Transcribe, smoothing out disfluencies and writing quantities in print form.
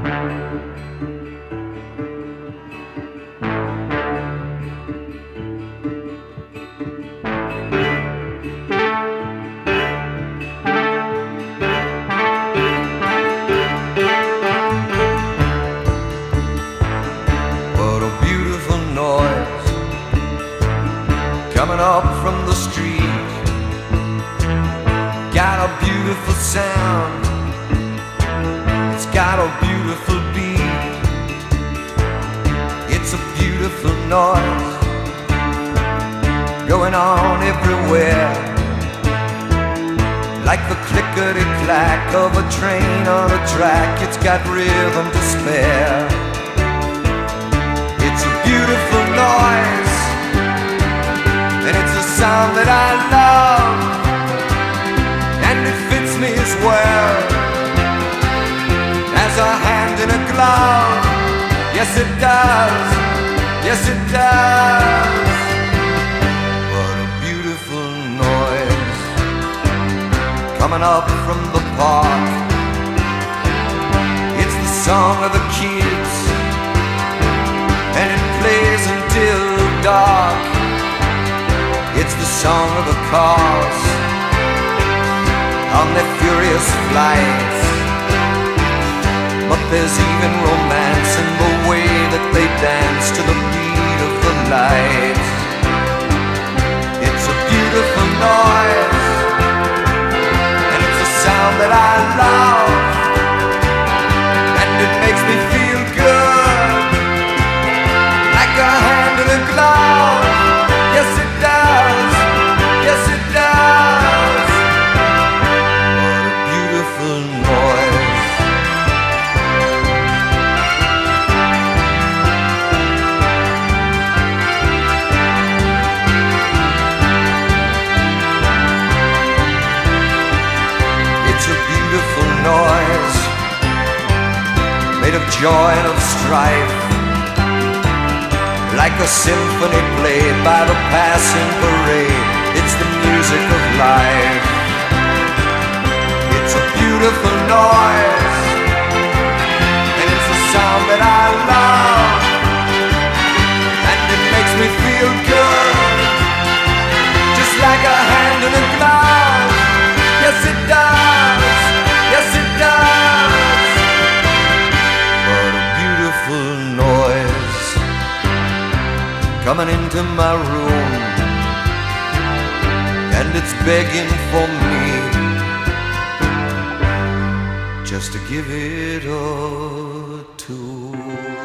What a beautiful noise coming up from the street. Got a beautiful sound, it's got a beautiful beat. It's a beautiful noise going on everywhere, like the clickety-clack of a train on a track. It's got rhythm to spare. It's a beautiful noise, and it's a sound that I love, and it fits me as well as a hand in a glove. Yes it does, yes it does. What a beautiful noise coming up from the park. It's the song of the kids, and it plays until dark. It's the song of the cars on their furious flights. But there's even romance in the way that they dance to the beat of the lights. It's a beautiful noise, and it's a sound that I love, and it makes me feel good, like a hand in a glove. Yes it does, yes it does. What a beautiful noise. It's a beautiful noise, made of joy and of strife, like a symphony played by the passing parade. It's the music of life. It's a beautiful noise, and it's a sound that I love, and it makes me feel good, just like a hand in a glove. Yes it does, yes it does. What a beautiful noise coming into my room, and it's begging for me just to give it a tune.